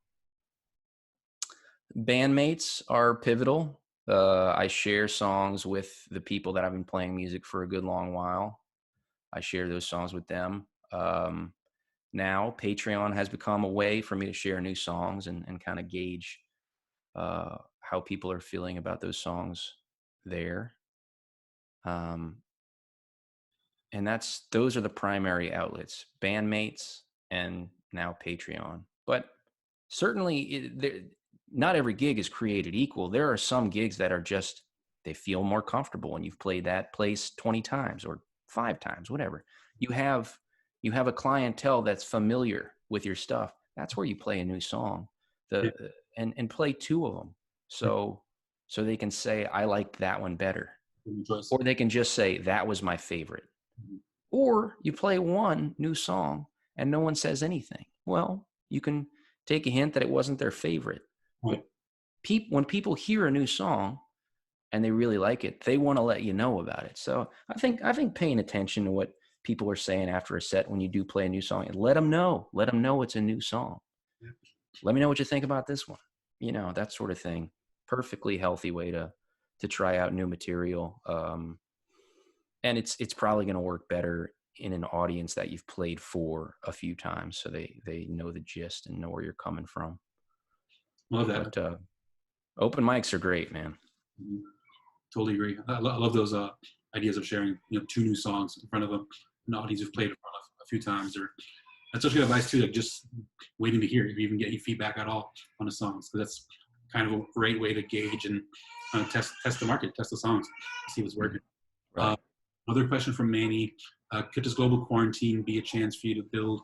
Bandmates are pivotal. I share songs with the people that I've been playing music for a good long while. I share those songs with them. Now Patreon has become a way for me to share new songs and kind of gauge how people are feeling about those songs there. And those are the primary outlets, bandmates and now Patreon. But certainly not every gig is created equal. There are some gigs that are just, they feel more comfortable and you've played that place 20 times or 5 times, whatever. You have a clientele that's familiar with your stuff. That's where you play a new song. And play 2 of them. So they can say, I liked that one better. Or they can just say, that was my favorite. Or you play one new song and no one says anything. Well, you can take a hint that it wasn't their favorite. Right. But when people hear a new song and they really like it, they want to let you know about it. So I think paying attention to what people are saying after a set when you do play a new song, and let them know it's a new song. Yeah. Let me know what you think about this one. That sort of thing. Perfectly healthy way to try out new material. And it's probably going to work better in an audience that you've played for a few times, so they know the gist and know where you're coming from. Love that. But open mics are great, man. Mm-hmm. Totally agree. I love those ideas of sharing 2 new songs in front of an audience you've played in front of a few times. Or that's such good advice too, like just waiting to hear if you even get any feedback at all on the songs, because that's kind of a great way to gauge and test the market, test the songs, see what's working. Right. Another question from Manny: could this global quarantine be a chance for you to build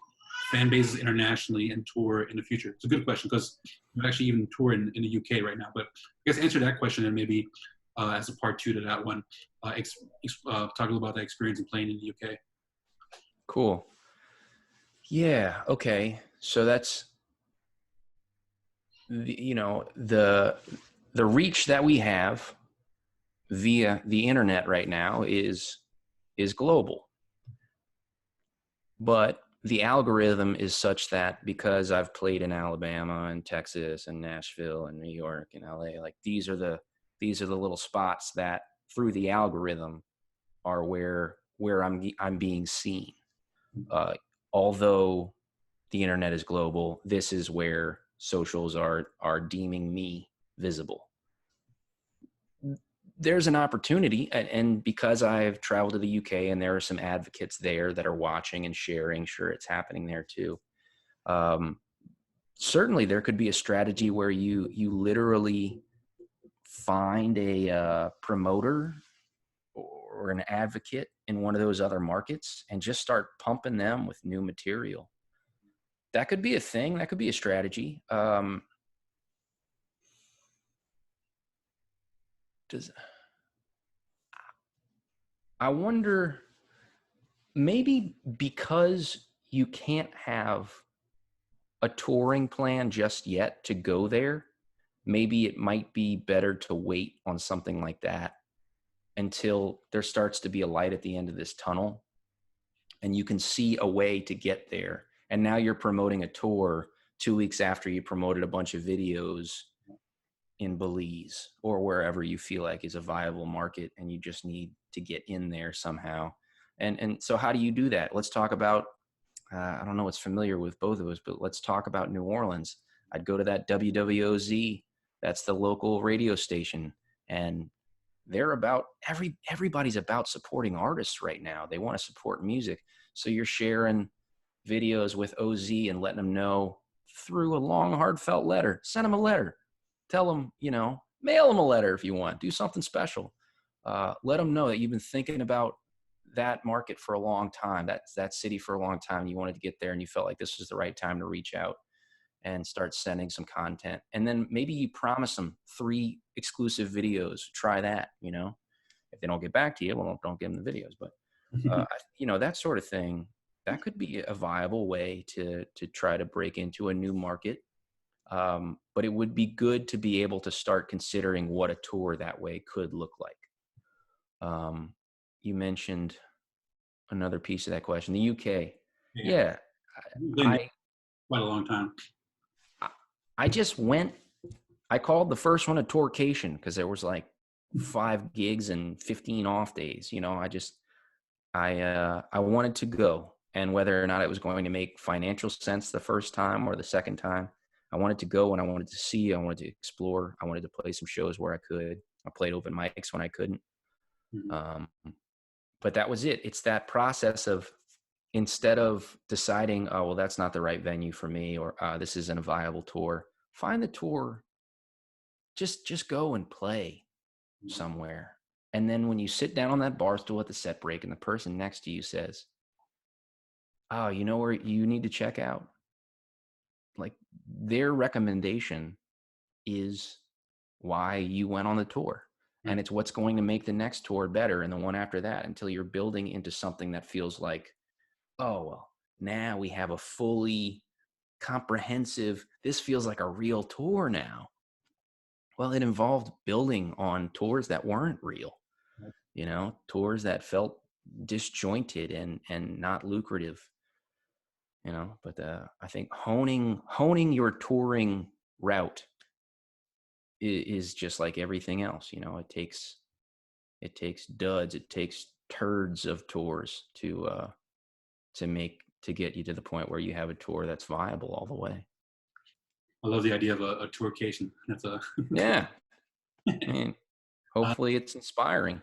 fan bases internationally and tour in the future? It's a good question, because you actually even tour in the UK right now. But I guess answer that question, and maybe as a part 2 to that one, talk a little about that experience in playing in the UK. Cool. Yeah. Okay. So that's the reach that we have via the internet right now is global. But the algorithm is such that because I've played in Alabama and Texas and Nashville and New York and LA, like these are the little spots that through the algorithm are where I'm being seen. Although the internet is global, this is where socials are deeming me visible. There's an opportunity, and because I've traveled to the UK and there are some advocates there that are watching and sharing, sure, it's happening there too. Certainly there could be a strategy where you literally find a promoter or an advocate in one of those other markets and just start pumping them with new material. That could be a thing. That could be a strategy. I wonder, maybe because you can't have a touring plan just yet to go there, maybe it might be better to wait on something like that until there starts to be a light at the end of this tunnel and you can see a way to get there. And now you're promoting a tour 2 weeks after you promoted a bunch of videos in Belize or wherever you feel like is a viable market, and you just need to get in there somehow. And so how do you do that? Let's talk about, I don't know what's familiar with both of us, but let's talk about New Orleans. I'd go to that WWOZ. That's the local radio station. And they're about, everybody's about supporting artists right now. They want to support music. So you're sharing videos with OZ and letting them know through a long, heartfelt letter. Send them a letter. Tell them, mail them a letter if you want. Do something special. Let them know that you've been thinking about that market for a long time, that city for a long time. You wanted to get there and you felt like this was the right time to reach out and start sending some content. And then maybe you promise them 3 exclusive videos. Try that, If they don't get back to you, well, don't give them the videos. But, that sort of thing, that could be a viable way to try to break into a new market. But it would be good to be able to start considering what a tour that way could look like. You mentioned another piece of that question, the UK. Yeah. Quite a long time. I just went, I called the first one a tourcation because there was like 5 gigs and 15 off days. I wanted to go, and whether or not it was going to make financial sense the first time or the second time. I wanted to go and I wanted to see, I wanted to explore, I wanted to play some shows where I could. I played open mics when I couldn't. Mhm. Um, but that was it. It's that process of, instead of deciding, oh, well, that's not the right venue for me, or this isn't a viable tour, find the tour, just go and play somewhere. And then when you sit down on that bar stool at the set break and the person next to you says, oh, you know where you need to check out? Like, their recommendation is why you went on the tour. And Right. it's what's going to make the next tour better and the one after that, until you're building into something that feels like, oh, well, now we have a fully comprehensive, this feels like a real tour now. Well, it involved building on tours that weren't real, Right. tours that felt disjointed and not lucrative, but I think honing your touring route is just like everything else. It takes duds, it takes turds of tours to get you to the point where you have a tour that's viable all the way. I love the idea of a tourcation. That's a Yeah. I mean, uh, hopefully it's inspiring.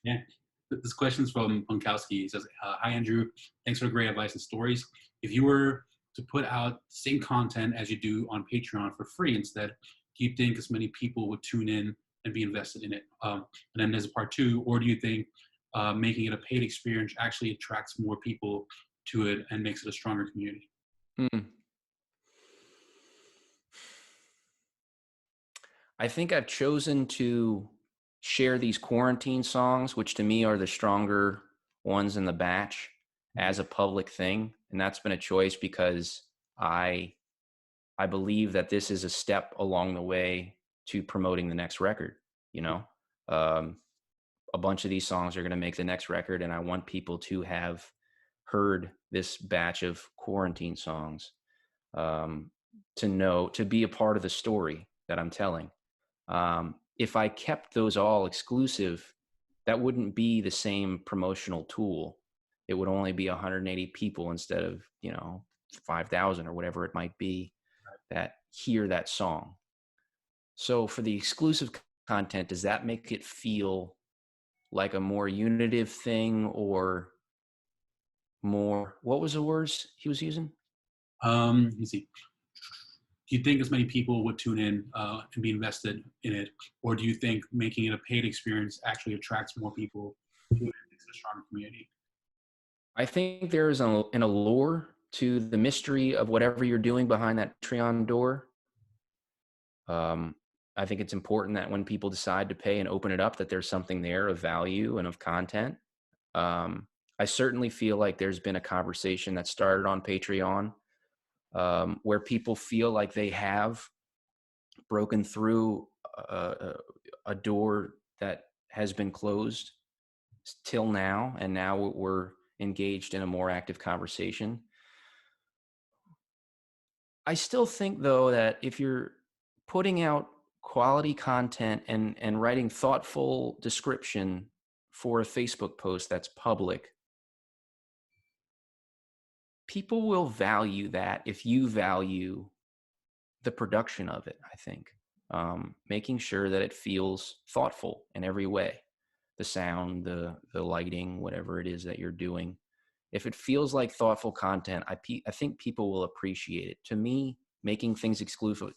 yeah. This question's from Punkowski. He says, "Hi Andrew, thanks for the great advice and stories. If you were to put out the same content as you do on Patreon for free instead, do you think as many people would tune in and be invested in it?" And then there's a part two. Or do you think making it a paid experience actually attracts more people to it and makes it a stronger community? Hmm. I think I've chosen to share these quarantine songs, which to me are the stronger ones in the batch, as a public thing. And that's been a choice because I I believe that this is a step along the way to promoting the next record. You know, um, a bunch of these songs are going to make the next record, and I want people to have heard this batch of quarantine songs, um, to be a part of the story that I'm telling. If I kept those all exclusive, that wouldn't be the same promotional tool. It would only be 180 people instead of 5,000 or whatever it might be that hear that song. So for the exclusive content, does that make it feel like a more unitive thing, or more, what was the words he was using? Let me see. Do you think as many people would tune in and be invested in it, or do you think making it a paid experience actually attracts more people to it and makes it a stronger community? I think there is an allure to the mystery of whatever you're doing behind that Patreon door. Um, I think it's important that when people decide to pay and open it up, that there's something there of value and of content. Um, I certainly feel like there's been a conversation that started on Patreon, where people feel like they have broken through a door that has been closed till now, and now we're engaged in a more active conversation. I still think, though, that if you're putting out quality content and writing thoughtful description for a Facebook post that's public, people will value that if you value the production of it. I think making sure that it feels thoughtful in every way, the sound, the lighting, whatever it is that you're doing. If it feels like thoughtful content, I think people will appreciate it. To me, making things exclusive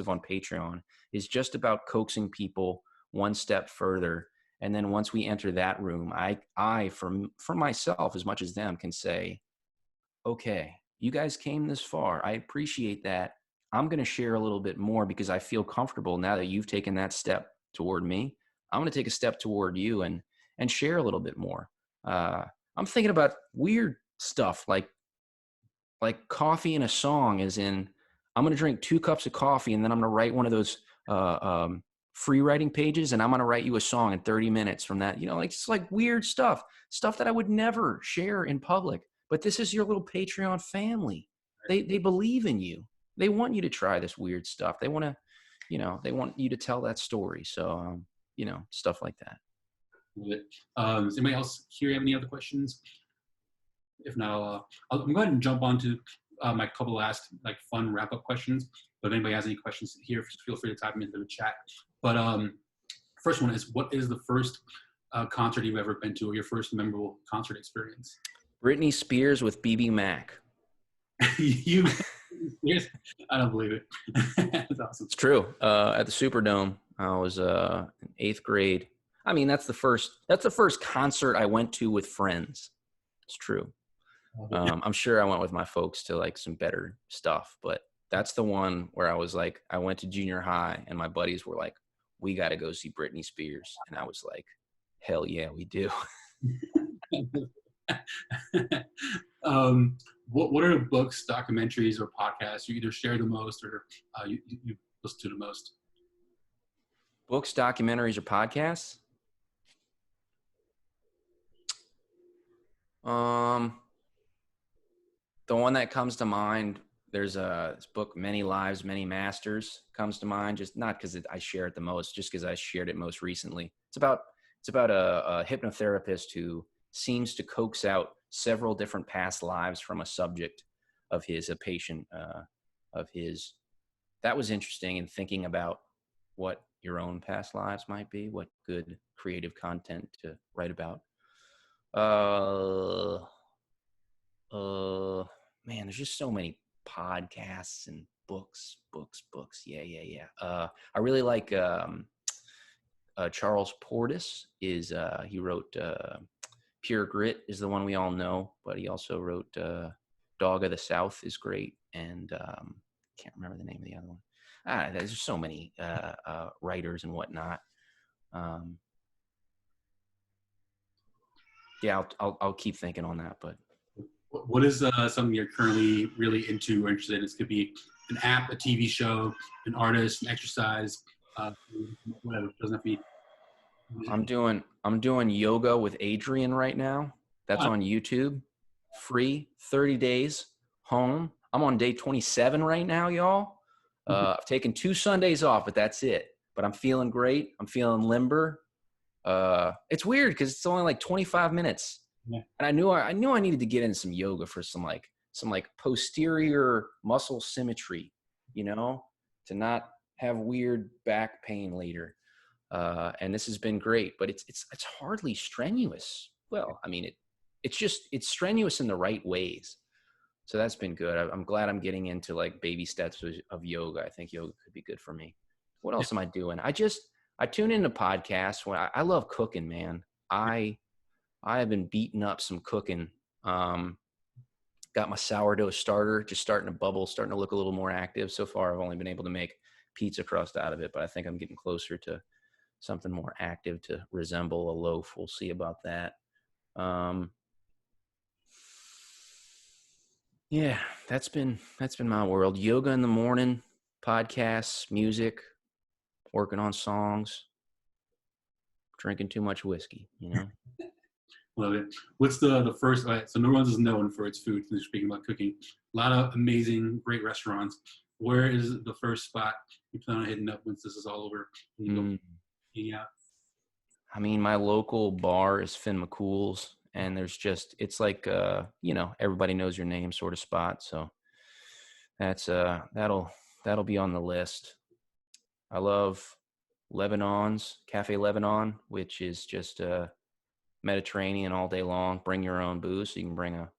on Patreon is just about coaxing people one step further. And then once we enter that room, I for myself, as much as them, can say, okay, you guys came this far. I appreciate that. I'm going to share a little bit more because I feel comfortable now that you've taken that step toward me. I'm going to take a step toward you and share a little bit more. I'm thinking about weird stuff like coffee in a song, as in I'm going to drink 2 cups of coffee and then I'm going to write one of those free writing pages, and I'm going to write you a song in 30 minutes from that. Like, it's like weird stuff that I would never share in public. But this is your little Patreon family. They believe in you. They want you to try this weird stuff. They want you to tell that story. So, stuff like that. Love it. Does anybody else here have any other questions? If not, I'm going to go ahead and jump on to my couple last like fun wrap up questions. But if anybody has any questions here, feel free to type them into the chat. But first one is, what is the first concert you've ever been to, or your first memorable concert experience? Britney Spears with BB Mac. You, I don't believe it. That's awesome. It's true. At the Superdome, I was in 8th grade. I mean, that's the first concert I went to with friends. It's true. I'm sure I went with my folks to like some better stuff, but that's the one where I was like, I went to junior high and my buddies were like, we got to go see Britney Spears. And I was like, hell yeah, we do. What are the books, documentaries, or podcasts you either share the most or you listen to the most? Books, documentaries, or podcasts? The one that comes to mind, there's this book, Many Lives, Many Masters, comes to mind, just not because I share it the most, just because I shared it most recently. It's about a hypnotherapist who seems to coax out several different past lives from a subject of his, a patient of his. That was interesting in thinking about what your own past lives might be, what good creative content to write about. Man, there's just so many podcasts and books. Yeah. I really like Charles Portis. He wrote Pure Grit is the one we all know, but he also wrote Dog of the South is great, and can't remember the name of the other one. There's just so many writers and whatnot. Yeah, I'll keep thinking on that. But what is something you're currently really into or interested in? This could be an app, a TV show, an artist, an exercise, whatever. It doesn't have to be. I'm doing yoga with Adrian right now. That's on YouTube, free, 30 days, home. I'm on day 27 right now, y'all. I've taken 2 Sundays off, but that's it. But I'm feeling great. I'm feeling limber. It's weird because it's only like 25 minutes. Yeah. And I knew I needed to get in some yoga for some posterior muscle symmetry, to not have weird back pain later. And this has been great, but it's hardly strenuous. Well, I mean, it's strenuous in the right ways. So that's been good. I'm glad I'm getting into like baby steps of yoga. I think yoga could be good for me. What else am I doing? I tune into podcasts when I love cooking, man. I have been beating up some cooking. Got my sourdough starter, just starting to bubble, starting to look a little more active. So far, I've only been able to make pizza crust out of it, but I think I'm getting closer to something more active to resemble a loaf. We'll see about that. Yeah, that's been my world. Yoga in the morning, podcasts, music, working on songs, drinking too much whiskey, Love it. What's the first? So New Orleans is known for its food. Since speaking about cooking, a lot of amazing, great restaurants. Where is the first spot you plan on hitting up once this is all over? Yeah. I mean, my local bar is Finn McCool's, and it's like everybody knows your name sort of spot. So that's that'll be on the list. I love Lebanon's Cafe Lebanon, which is just Mediterranean all day long. Bring your own booze, so you can bring a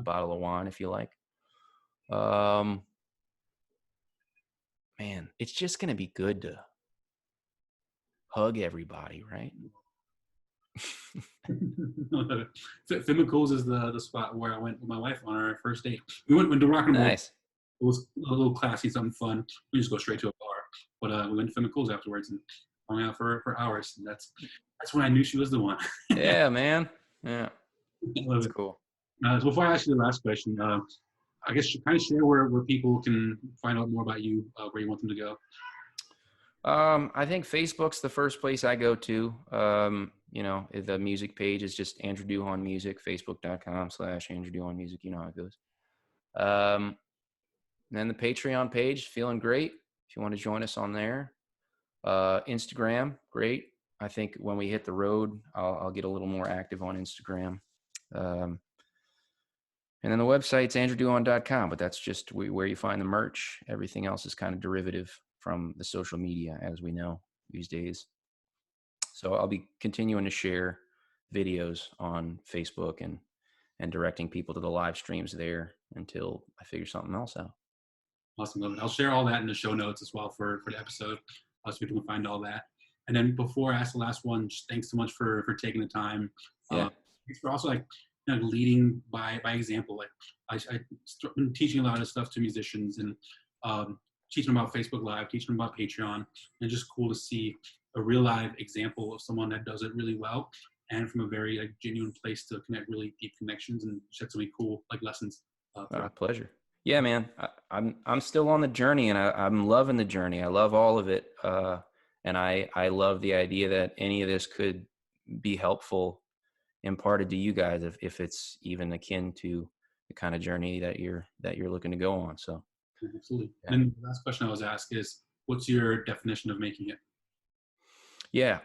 bottle of wine if you like. Man, it's just gonna be good to hug everybody, right? Finn McCool's is the spot where I went with my wife on our first date. We went to Rock and Roll. Nice. It was a little classy, something fun. We just go straight to a bar, but we went to Finn McCool's afterwards and hung out for hours. And that's when I knew she was the one. Yeah, man. Yeah, that's cool. So before I ask you the last question, I guess kind of share where people can find out more about you, where you want them to go. I think Facebook's the first place I go to. The music page is just Andrew Duhon Music, facebook.com/Andrew Duhon Music. You know how it goes. And then the Patreon page, feeling great. If you want to join us on there. Instagram, great. I think when we hit the road, I'll get a little more active on Instagram. And then the website's andrewduhon.com, but that's just where you find the merch. Everything else is kind of derivative from the social media, as we know these days. So I'll be continuing to share videos on Facebook and directing people to the live streams there until I figure something else out. Awesome, love it. I'll share all that in the show notes as well for the episode, so people can find all that. And then before I ask the last one, just thanks so much for taking the time. Yeah. Thanks for also leading by example. Like I've been teaching a lot of stuff to musicians and teaching them about Facebook Live, teaching them about Patreon, and just cool to see a real live example of someone that does it really well and from a very genuine place to connect really deep connections and shed some really cool lessons. Pleasure. Yeah, man. I'm still on the journey, and I'm loving the journey. I love all of it, and I love the idea that any of this could be helpful, imparted to you guys, if it's even akin to the kind of journey that you're looking to go on. So, absolutely. Yeah. And the last question I was asked is, what's your definition of making it? Yeah.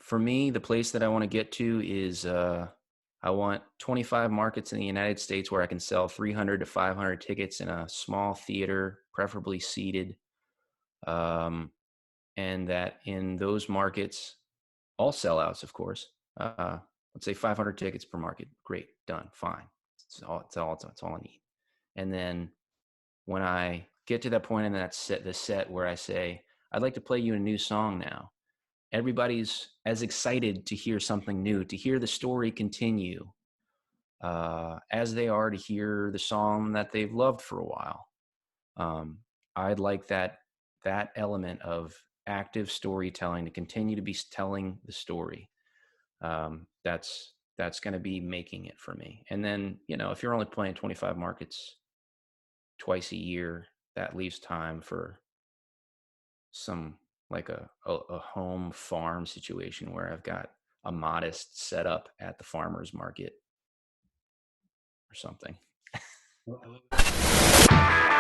For me, the place that I want to get to is I want 25 markets in the United States where I can sell 300 to 500 tickets in a small theater, preferably seated. And that in those markets, all sellouts, of course. Let's say 500 tickets per market. Great, done, fine. It's all I need. And then when I get to that point in the set where I say, I'd like to play you a new song now, everybody's as excited to hear something new, to hear the story continue, as they are to hear the song that they've loved for a while. I'd like that element of active storytelling to continue to be telling the story. That's going to be making it for me. And then, if you're only playing 25 markets twice a year, that leaves time for some a home farm situation where I've got a modest setup at the farmer's market or something. Well, I love it.